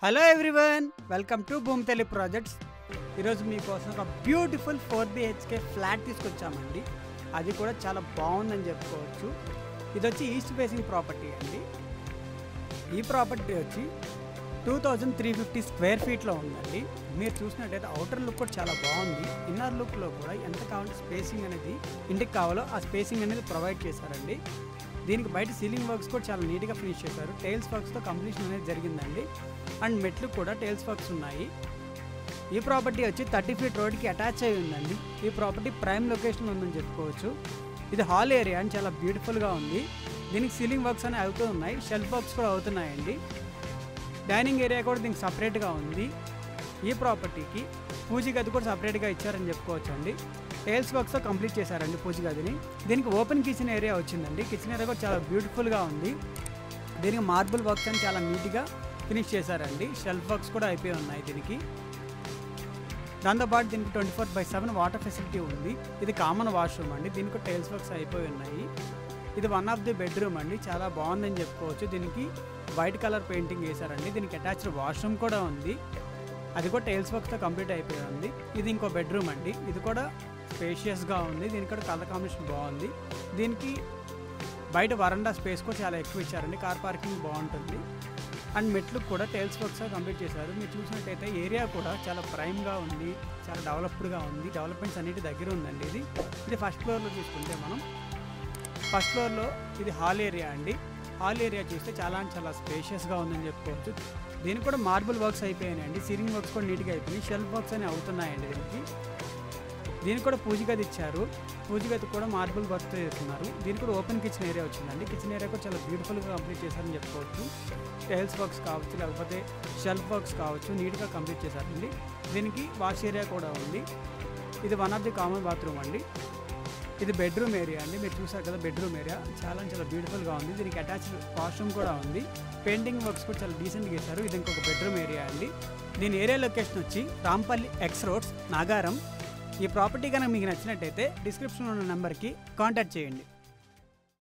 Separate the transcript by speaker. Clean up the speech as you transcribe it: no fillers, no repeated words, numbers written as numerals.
Speaker 1: Hello everyone, welcome to Bhoomithalli projects. ఈరోజు మీకోసం ఒక బ్యూటిఫుల్ 4 BHK ఫ్లాట్ తీసుకొచ్చామండి. అది కూడా చాలా బాగుందని చెప్పుకోవచ్చు. ఇది వచ్చి ఈస్ట్ ఫేసింగ్ ప్రాపర్టీ అండి. ఈ ప్రాపర్టీ వచ్చి 2350 స్క్వేర్ ఫీట్లో ఉందండి. మీరు చూసినట్టయితే అవుటర్ లుక్ కూడా చాలా బాగుంది. ఇన్నర్ లుక్లో కూడా ఎంత కావాలంటే స్పేసింగ్ అనేది ఇంటికి కావాలో ఆ స్పేసింగ్ అనేది ప్రొవైడ్ చేశారండి. దీనికి బయట సీలింగ్ వర్క్స్ కూడా చాలా నీట్గా ఫినిష్ చేశారు. టైల్స్ వర్క్స్తో కంప్లీషన్ అనేది జరిగిందండి. అండ్ మెట్లు కూడా టైల్స్ వర్క్స్ ఉన్నాయి. ఈ ప్రాపర్టీ వచ్చి 30 ఫీట్ రోడ్కి అటాచ్ అయి ఉందండి. ఈ ప్రాపర్టీ ప్రైమ్ లొకేషన్లో ఉందని చెప్పుకోవచ్చు. ఇది హాల్ ఏరియా అని చాలా బ్యూటిఫుల్గా ఉంది. దీనికి సీలింగ్ వర్క్స్ అనేవి అవుతూ ఉన్నాయి, షెల్ఫ్ వర్క్స్ కూడా అవుతున్నాయండి. డైనింగ్ ఏరియా కూడా దీనికి సపరేట్గా ఉంది. ఈ ప్రాపర్టీకి పూజ గది కూడా సపరేట్గా ఇచ్చారని చెప్పుకోవచ్చు అండి. టైల్స్ వర్క్స్తో కంప్లీట్ చేశారండి పూజ గదిని. దీనికి ఓపెన్ కిచెన్ ఏరియా వచ్చిందండి. కిచెన్ ఏరియా కూడా చాలా బ్యూటిఫుల్గా ఉంది. దీనికి మార్బుల్ వర్క్స్ అని చాలా నీట్గా ఫినిష్ చేశారండి. షెల్ఫ్ వర్క్స్ కూడా అయిపోయి ఉన్నాయి దీనికి. దాంతోపాటు దీనికి 24/7 వాటర్ ఫెసిలిటీ ఉంది. ఇది కామన్ వాష్రూమ్ అండి. దీనికి టైల్స్ వర్క్స్ అయిపోయి ఉన్నాయి. ఇది వన్ ఆఫ్ ది బెడ్రూమ్ అండి. చాలా బాగుందని చెప్పుకోవచ్చు. దీనికి వైట్ కలర్ పెయింటింగ్ వేశారండి. దీనికి అటాచ్డ్ వాష్రూమ్ కూడా ఉంది. అది కూడా టైల్స్ వర్క్స్తో కంప్లీట్ అయిపోయి ఉంది. ఇది ఇంకో బెడ్రూమ్ అండి. ఇది కూడా స్పేషియస్గా ఉంది. దీనికి కూడా కలర్ కాంబినేషన్ బాగుంది. దీనికి బయట వరండా స్పేస్ కూడా చాలా ఎక్కువ ఇచ్చారండి. కార్ పార్కింగ్ బాగుంటుంది. అండ్ మెట్లు కూడా టైల్స్ వర్క్స్ కంప్లీట్ చేశారు. మీరు చూసినట్టయితే ఏరియా కూడా చాలా ప్రైమ్గా ఉంది, చాలా డెవలప్డ్గా ఉంది. డెవలప్మెంట్స్ అన్నిటి దగ్గర ఉందండి. ఇది ఫస్ట్ ఫ్లోర్లో చూసుకుంటే మనం ఫస్ట్ ఫ్లోర్లో ఇది హాల్ ఏరియా అండి. హాల్ ఏరియా చూస్తే చాలా స్పేషియస్గా ఉందని చెప్పుకోవచ్చు. దీనికి కూడా మార్బుల్ వర్క్స్ అయిపోయాయండి. సీలింగ్ వర్క్స్ కూడా నీట్గా అయిపోయినాయి. షెల్ఫ్ వర్క్స్ అనేవి అవుతున్నాయండి. దీనికి కూడా పూజ గది ఇచ్చారు. పూజ గది కూడా మార్బుల్ వర్క్తో చేస్తున్నారు. దీనికి కూడా ఓపెన్ కిచెన్ ఏరియా వచ్చిందండి. కిచెన్ ఏరియా కూడా చాలా బ్యూటిఫుల్గా కంప్లీట్ చేశారని చెప్పుకోవచ్చు. టైల్స్ వర్క్స్ కావచ్చు, లేకపోతే షెల్ఫ్ వర్క్స్ కావచ్చు, నీట్గా కంప్లీట్ చేశారండి. దీనికి వాష్ ఏరియా కూడా ఉంది. ఇది one of the common bathroom అండి. ఇది బెడ్రూమ్ ఏరియా అండి. మీరు చూసారు కదా, బెడ్రూమ్ ఏరియా చాలా బ్యూటిఫుల్గా ఉంది. దీనికి అటాచ్డ్ వాష్రూమ్ కూడా ఉంది. పెయింటింగ్ వర్క్స్ కూడా చాలా డీసెంట్గా చేశారు. ఇది ఇంకొక బెడ్రూమ్ ఏరియా అండి. దీని ఏరియా లొకేషన్ వచ్చి రాంపల్లి ఎక్స్ రోడ్స్, నాగారం. ఈ ప్రాపర్టీ కనుక మీకు నచ్చినట్టయితే డిస్క్రిప్షన్లో ఉన్న నెంబర్కి కాంటాక్ట్ చేయండి.